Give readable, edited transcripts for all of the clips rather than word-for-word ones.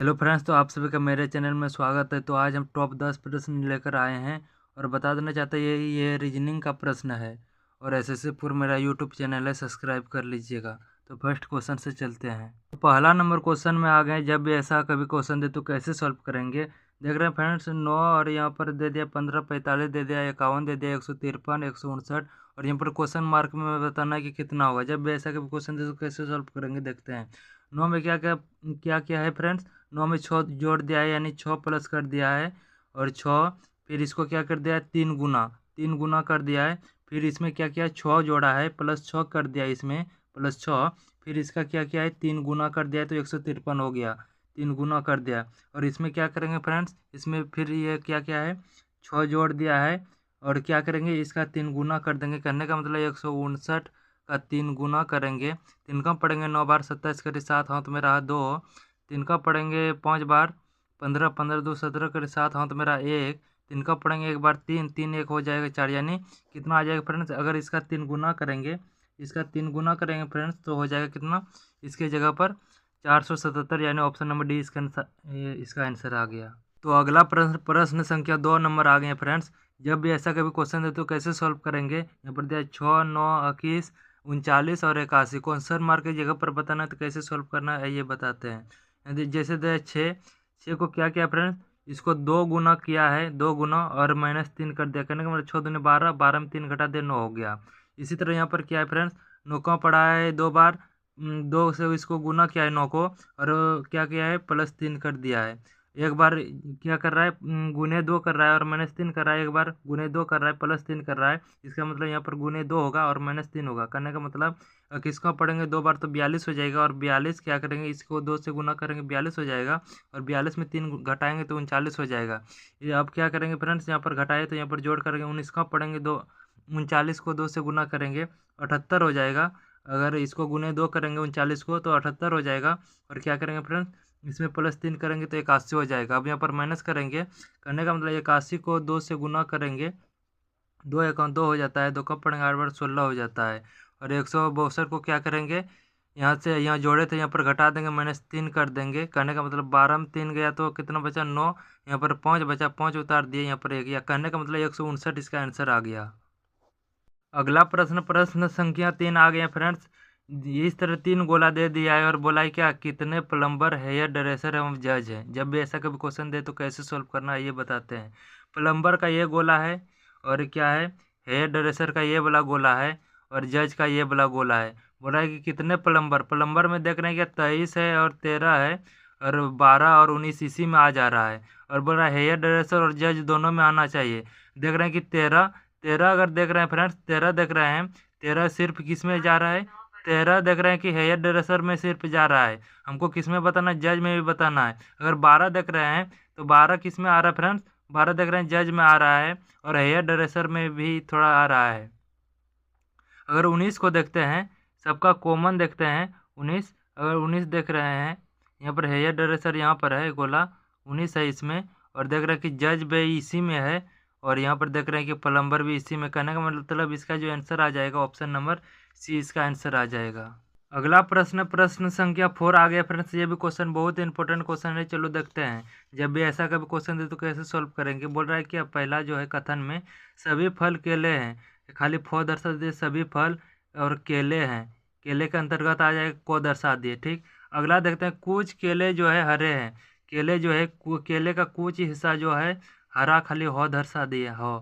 Hello friends, तो आप सभी का मेरे चैनल में स्वागत है। तो आज हम टॉप 10 प्रश्न लेकर आए हैं और बता देना चाहते हैं ये रीजनिंग का प्रश्न है। और एसएससी पूर्व मेरा यूट्यूब चैनल है, सब्सक्राइब कर लीजिएगा। तो फर्स्ट क्वेश्चन से चलते हैं। तो पहला नंबर क्वेश्चन में आ गए। जब भी ऐसा कभी क्वेश्चन दे तो कैसे सॉल्व करेंगे। देख रहे हैं फ्रेंड्स, 9 और यहाँ पर दे दिया 15, 45 दे दिया, 51 दे दिया, 153, 159 और यहाँ पर क्वेश्चन मार्क में बताना है कि कितना होगा। जब भी ऐसा कभी क्वेश्चन दे तो कैसे सॉल्व करेंगे, देखते हैं। 9 में क्या क्या क्या क्या है फ्रेंड्स। 9 में 6 जोड़ दिया है, यानी 6 प्लस कर दिया है। और 6 फिर इसको क्या कर दिया है, 3 गुना कर दिया है। फिर इसमें क्या किया है, 6 जोड़ा है, प्लस 6 कर दिया है इसमें, प्लस 6। फिर इसका क्या किया है, 3 गुना कर दिया है, तो 153 हो गया। 3 गुना कर दिया। और इसमें क्या करेंगे फ्रेंड्स, इसमें फिर ये क्या क्या है, 6 जोड़ दिया है। और क्या करेंगे, इसका 3 गुना कर देंगे। करने का मतलब 159 का 3 गुना करेंगे। 3 का पढ़ेंगे 9 बार 27 करी 7 हाथ में रहा 2। 3 का पढ़ेंगे 5 बार 15, 15 2 17 करी 7 हाथ में रहा 1। 3 का पढ़ेंगे एक बार 3, 3 1 हो जाएगा 4, यानी कितना आ जाएगा फ्रेंड्स। अगर इसका 3 गुना करेंगे, इसका 3 गुना करेंगे फ्रेंड्स, तो हो जाएगा कितना, इसके जगह पर 477, यानी ऑप्शन नंबर डी इसका आंसर आ गया। तो अगला प्रश्न प्रश्न संख्या 2 नंबर आ गए फ्रेंड्स। जब भी ऐसा कभी क्वेश्चन दे तो कैसे सॉल्व करेंगे। यहाँ पर दिया 6, 9, 21, 39 और 81। क्वेश्चन मार्क की जगह पर बताना है, तो कैसे सॉल्व करना है ये बताते हैं। यदि जैसे दिया 6 को क्या किया फ्रेंड्स, इसको 2 गुना किया है, 2 गुना और -3 कर दिया। करने का मतलब 6 दूनी 12, 12 में 3 घटा दिया 9 हो गया। इसी तरह यहाँ पर क्या है फ्रेंड्स, 9 का पढ़ा है 2 बार, 2 से इसको गुना किया है 9 को, और क्या किया है, +3 कर दिया है। एक बार क्या कर रहा है, गुने 2 कर रहा है और -3 कर रहा है। एक बार गुने 2 कर रहा है, +3 कर रहा है। इसका मतलब यहाँ पर गुने 2 होगा और -3 होगा। करने का मतलब किसका पढ़ेंगे 2 बार तो 42 हो जाएगा। और 42 क्या करेंगे, इसको 2 से गुना करेंगे 42 हो जाएगा। और 42 में 3 घटाएंगे तो 39 हो जाएगा। ये अब क्या करेंगे फ्रेंड्स, यहाँ पर घटाए तो यहाँ पर जोड़ करेंगे। 19 का पढ़ेंगे 2, 39 को 2 से गुना करेंगे 78 हो जाएगा। अगर इसको गुने 2 करेंगे 39 को तो 78 हो जाएगा। और क्या करेंगे फ्रेंड्स, इसमें +3 करेंगे तो 81 हो जाएगा। अब यहाँ पर माइनस करेंगे। करने का मतलब 81 को 2 से गुना करेंगे, 2 1 2 हो जाता है। 2 कब पढ़ेंगे 8 बार 16 हो जाता है। और 162 को क्या करेंगे, यहाँ से यहाँ जोड़े थे यहाँ पर घटा देंगे, -3 कर देंगे। करने का मतलब 12 में 3 गया तो कितना बचा 9। यहाँ पर 5 बचा, 5 उतार दिए, यहाँ पर 1 गया। कहने का मतलब 159 इसका आंसर आ गया। अगला प्रश्न प्रश्न संख्या 3 आ गया फ्रेंड्स। इस तरह 3 गोला दे दिया है और बोला है क्या, कितने प्लम्बर, हेयर ड्रेसर एवं जज है। जब भी ऐसा कभी क्वेश्चन दे तो कैसे सॉल्व करना है ये बताते हैं। प्लम्बर का ये गोला है, और क्या है, हेयर ड्रेसर का ये वाला गोला है, और जज का ये वाला गोला है। बोला है कि कितने प्लम्बर, प्लम्बर में देख रहे हैं क्या 23 है और 13 है, और 12 और 19 इसी में आ जा रहा है। और बोल रहा है हेयर ड्रेसर और जज दोनों में आना चाहिए। देख रहे हैं कि 13, 13 अगर देख रहे हैं फ्रेंड्स, 13 देख रहे हैं, 13 सिर्फ किस में जा रहा है, 13 देख रहे हैं कि हेयर ड्रेसर में सिर्फ जा रहा है। हमको किस में बताना है, जज में भी बताना है। अगर 12 देख रहे हैं तो 12 किस में आ रहा है फ्रेंड्स, 12 देख रहे हैं जज में आ रहा है, और हेयर ड्रेसर में भी थोड़ा आ रहा है। अगर 19 को देखते हैं, सबका कॉमन देखते हैं 19, अगर 19 देख रहे हैं, यहाँ पर हेयर ड्रेसर यहाँ पर है गोला, 19 है इसमें। और देख रहे हैं कि जज भी इसी में है, और यहाँ पर देख रहे हैं कि प्लम्बर भी इसी में। कहने का मतलब इसका जो आंसर आ जाएगा ऑप्शन नंबर सी इसका आंसर आ जाएगा। अगला प्रश्न प्रश्न संख्या 4 आ गया फ्रेंड्स। ये भी क्वेश्चन बहुत इंपॉर्टेंट क्वेश्चन है, चलो देखते हैं। जब भी ऐसा कभी क्वेश्चन दे तो कैसे सॉल्व करेंगे। बोल रहा है कि अब पहला जो है कथन में सभी फल केले हैं, खाली फ दर्शा दिए, सभी फल और केले हैं, केले के अंतर्गत आ जाएगा, को दर्शा दिए, ठीक। अगला देखते हैं, कुछ केले जो है हरे हैं, केले जो है केले का कुछ हिस्सा जो है हरा, खाली हो दर्शा दिए हो।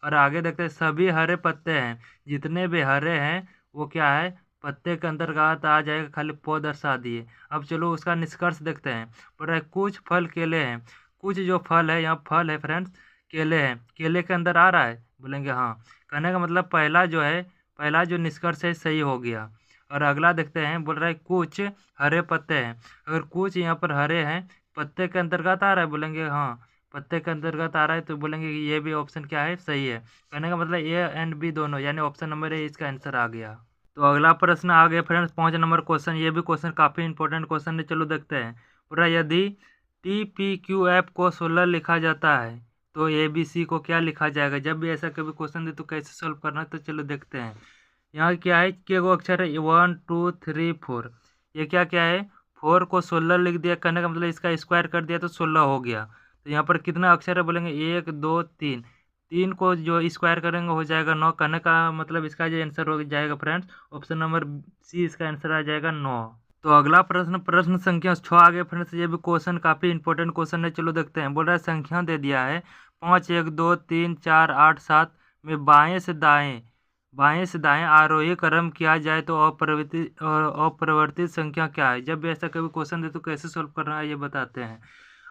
और आगे देखते हैं, सभी हरे पत्ते हैं, जितने भी हरे हैं वो क्या है, पत्ते के अंतर्गत आ जाएगा, खाली पौ दर्शा दिए। अब चलो उसका निष्कर्ष देखते हैं। बोल रहा है कुछ फल केले हैं, कुछ जो फल है, यहाँ फल है फ्रेंड्स, केले हैं, केले के अंदर आ रहा है, बोलेंगे हाँ। कहने का मतलब पहला जो है, पहला जो निष्कर्ष है सही हो गया। और अगला देखते हैं, बोल रहा है कुछ हरे पत्ते हैं। अगर कुछ यहाँ पर हरे हैं, पत्ते के अंतर्गत आ रहा है, बोलेंगे हाँ, पत्ते के अंतर्गत आ रहा है, तो बोलेंगे कि ये भी ऑप्शन क्या है, सही है। कहने का मतलब ए एंड बी दोनों, यानी ऑप्शन नंबर ए इसका आंसर आ गया। तो अगला प्रश्न आ गया फ्रेंड्स, 5 नंबर क्वेश्चन। ये भी क्वेश्चन काफ़ी इंपॉर्टेंट क्वेश्चन है, चलो देखते हैं। पूरा यदि TPQF को 16 लिखा जाता है तो ABC को क्या लिखा जाएगा। जब भी ऐसा कभी क्वेश्चन दे तो कैसे सॉल्व करना है, तो चलो देखते हैं। यहाँ क्या है, के गो अक्षर है, 1 2 3 4, ये क्या क्या है, 4 को 16 लिख दिया, कहने का मतलब इसका स्क्वायर कर दिया तो 16 हो गया। तो यहाँ पर कितना अक्षर है बोलेंगे 1 2 3, 3 को जो स्क्वायर करेंगे हो जाएगा 9, कहने का मतलब इसका जो आंसर हो जाएगा फ्रेंड्स ऑप्शन नंबर सी, इसका आंसर आ जाएगा 9। तो अगला प्रश्न, प्रश्न संख्या 6 आगे फ्रेंड्स, ये भी क्वेश्चन काफ़ी इंपॉर्टेंट क्वेश्चन है, चलो देखते हैं। बोल रहा है संख्या दे दिया है 5 1 2 3 4 8 7 में बाएं से दाएं आरोही क्रम किया जाए तो अपरिवर्तित संख्या क्या है। जब भी ऐसा कभी क्वेश्चन दे तो कैसे सोल्व करना है ये बताते हैं।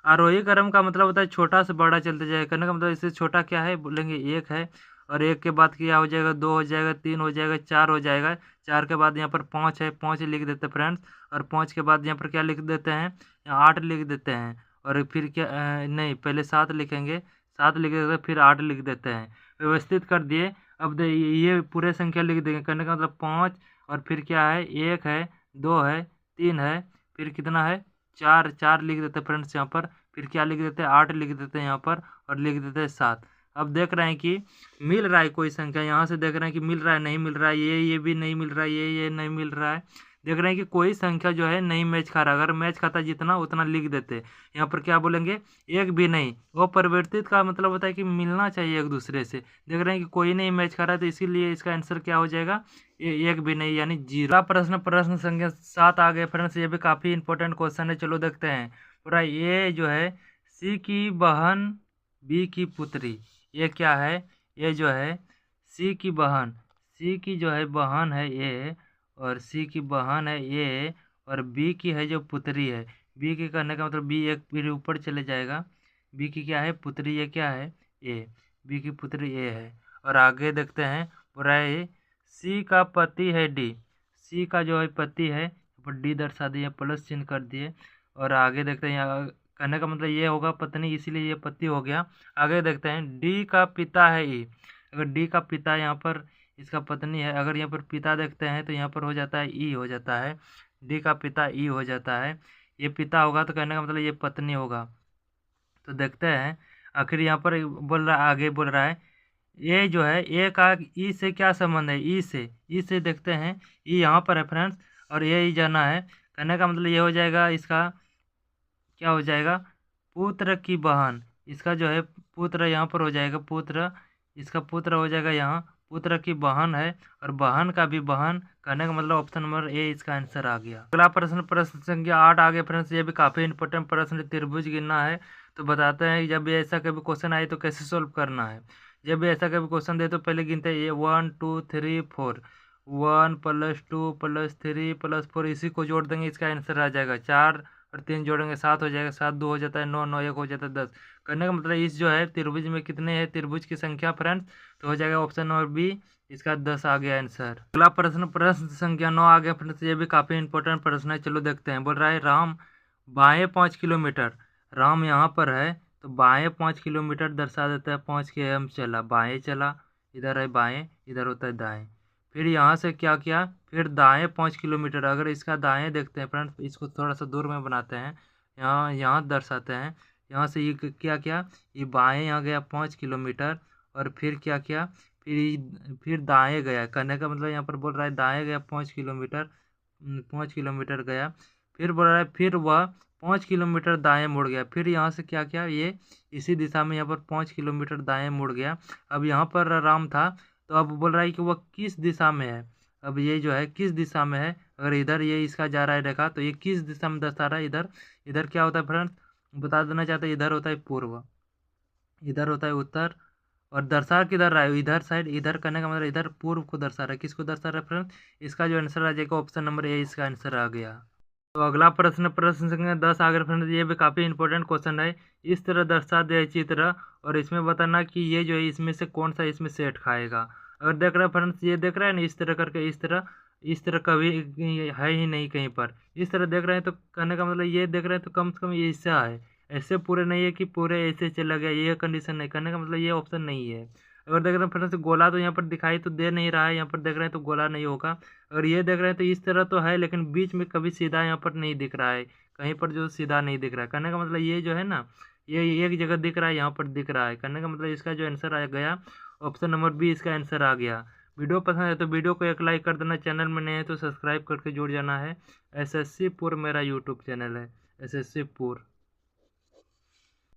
आरोही क्रम का मतलब होता है छोटा से बड़ा चलते जाएगा, करने का मतलब इससे छोटा क्या है बोलेंगे 1 है, और 1 के बाद क्या हो जाएगा 2 हो जाएगा, 3 हो जाएगा, 4 हो जाएगा, 4 के बाद यहाँ पर 5 है, 5 लिख देते हैं फ्रेंड्स, और 5 के बाद यहाँ पर क्या लिख देते हैं 8 लिख देते हैं, और फिर क्या नहीं पहले 7 लिखेंगे, 7 लिख देते हैं, फिर 8 लिख देते हैं, व्यवस्थित कर दिए। अब ये पूरे संख्या लिख देंगे, करने का मतलब 5, और फिर क्या है 1 है, 2 है, 3 है, फिर कितना है 4, 4 लिख देते हैं फ्रेंड्स यहाँ पर, फिर क्या लिख देते हैं 8 लिख देते हैं यहाँ पर, और लिख देते हैं 7। अब देख रहे हैं कि मिल रहा है कोई संख्या, यहाँ से देख रहे हैं कि मिल रहा है नहीं मिल रहा है, ये भी नहीं मिल रहा है, ये नहीं मिल रहा है, देख रहे हैं कि कोई संख्या जो है नहीं मैच खा रहा। अगर मैच खाता जितना उतना लिख देते, यहाँ पर क्या बोलेंगे एक भी नहीं। वो परिवर्तित का मतलब होता है कि मिलना चाहिए एक दूसरे से, देख रहे हैं कि कोई नहीं मैच खा रहा है, तो इसीलिए इसका आंसर क्या हो जाएगा एक भी नहीं यानी 0। प्रश्न, प्रश्न संख्या 7 आ गए फ्रेंड्स, ये भी काफ़ी इंपॉर्टेंट क्वेश्चन है, चलो देखते हैं। पूरा ये जो है सी की बहन बी की पुत्री, ये क्या है, ये जो है सी की बहन, सी की जो है बहन है ये, और सी की बहन है ये, और बी की है जो पुत्री है, बी की करने का मतलब बी एक फिर ऊपर चले जाएगा, बी की क्या है पुत्री, ये क्या है ए, बी की पुत्री ए है। और आगे देखते हैं पूरा ये सी का पति है डी, सी का जो है पति है, पर डी दर्शा दिए प्लस चिन्ह कर दिए। और आगे देखते हैं यहाँ कहने का मतलब ये होगा पत्नी, इसीलिए ये पति हो गया। आगे देखते हैं डी का पिता है ई, अगर डी का पिता यहाँ पर इसका पत्नी है, अगर यहाँ पर पिता देखते हैं तो यहाँ पर हो जाता है ई हो जाता है, डी का पिता ई हो जाता है, ये पिता होगा तो कहने का मतलब ये पत्नी होगा। तो देखते हैं आखिर यहाँ पर बोल रहा आगे बोल रहा है ये जो है ए का ई से क्या संबंध है, ई से देखते हैं, ई यहाँ पर है फ्रेंड्स, और ये ई जाना है, कहने का मतलब ये हो जाएगा इसका क्या हो जाएगा पुत्र की बहन, इसका जो है पुत्र यहाँ पर हो जाएगा पुत्र, इसका पुत्र हो जाएगा यहाँ, पुत्र की बहन है, और बहन का भी बहन, कहने का मतलब ऑप्शन नंबर ए इसका आंसर आ गया। अगला प्रश्न, प्रश्न संख्या 8 आगे फ्रेंड्स, ये भी काफ़ी इंपॉर्टेंट प्रश्न, त्रिभुज गिनना है। तो बताते हैं जब भी ऐसा कभी क्वेश्चन आए तो कैसे सोल्व करना है। जब भी ऐसा कभी क्वेश्चन दे तो पहले गिनते हैं ये 1 2 3 4, 1 + 2 + 3 + 4, इसी को जोड़ देंगे, इसका आंसर आ जाएगा 4, और 3 जोड़ेंगे 7 हो जाएगा, 7 2 हो जाता है 9, 9 1 हो जाता है 10। करने का मतलब इस जो है त्रिभुज में कितने हैं त्रिभुज की संख्या फ्रेंड्स, तो हो जाएगा ऑप्शन नंबर बी, इसका 10 आ गया आंसर। अगला प्रश्न, प्रश्न संख्या 9 आ गया फ्रेंड्स, ये भी काफ़ी इंपॉर्टेंट प्रश्न है, चलो देखते हैं। बोल रहा है राम बाएँ 5 किलोमीटर, राम यहाँ पर है तो बाएँ 5 किलोमीटर दर्शा देता है, 5 के हम चला बाएँ चला, इधर है बाएँ, इधर होता है दाएँ, फिर यहाँ से क्या किया फिर दाएँ 5 किलोमीटर, अगर इसका दाएँ देखते हैं फ्रेंड्स, इसको थोड़ा सा दूर में बनाते हैं, यहाँ दर्शाते हैं, यहाँ से ये क्या किया ये बाएँ यहाँ गया 5 किलोमीटर, और फिर क्या किया फिर दाएँ गया, कहने का मतलब यहाँ पर बोल रहा है दाएँ गया 5 किलोमीटर, 5 किलोमीटर गया, फिर बोल रहा है फिर वह 5 किलोमीटर दाएँ मुड़ गया, फिर यहाँ से क्या किया ये इसी दिशा में यहाँ पर 5 किलोमीटर दाएँ मुड़ गया। अब यहाँ पर राम था, तो अब बोल रहा है कि वह किस दिशा में है, अब ये जो है किस दिशा में है, अगर इधर ये इसका जा रहा है रेखा तो ये किस दिशा में दर्शा रहा है, इधर इधर क्या होता है फ्रेंड्स बता देना चाहते हैं, इधर होता है पूर्व, इधर होता है उत्तर, और दर्शा किधर रहा है इधर साइड, इधर करने का मतलब इधर पूर्व को दर्शा रहा है, किसको दर्शा रहा है फ्रेंड्स, इसका जो आंसर आ जाएगा ऑप्शन नंबर ए, इसका आंसर आ गया। तो अगला प्रश्न, प्रश्न संख्या 10 आ गया फ्रेंड्स, ये भी काफ़ी इंपॉर्टेंट क्वेश्चन है, इस तरह दर्शा दे चित्र, और इसमें बताना कि ये जो है इसमें से कौन सा इसमें सेट खाएगा। अगर देख रहे हैं फ्रेंड्स ये देख रहे हैं ना इस तरह करके, इस तरह कभी है ही नहीं कहीं पर, इस तरह देख रहे हैं तो कहने का मतलब ये देख रहे हैं तो कम से कम ये हिस्सा है, ऐसे पूरे नहीं है कि पूरे ऐसे चला गया, ये कंडीशन नहीं, करने का मतलब ये ऑप्शन नहीं है। अगर देख रहे हैं फ्रेंड्स गोला तो यहाँ पर दिखाई तो दे नहीं रहा है, यहाँ पर देख रहे हैं तो गोला नहीं होगा, अगर ये देख रहे हैं तो इस तरह तो है लेकिन बीच में कभी सीधा यहाँ पर नहीं दिख रहा है, कहीं पर जो सीधा नहीं दिख रहा है, करने का मतलब ये जो है ना ये एक जगह दिख रहा है यहाँ पर दिख रहा है, करने का मतलब इसका जो आंसर आ गया ऑप्शन नंबर बी, इसका आंसर आ गया। वीडियो पसंद है तो वीडियो को एक लाइक कर देना, चैनल में नए हैं तो सब्सक्राइब करके जुड़ जाना है। एसएससी पुर मेरा यूट्यूब चैनल है, एसएससी पुर।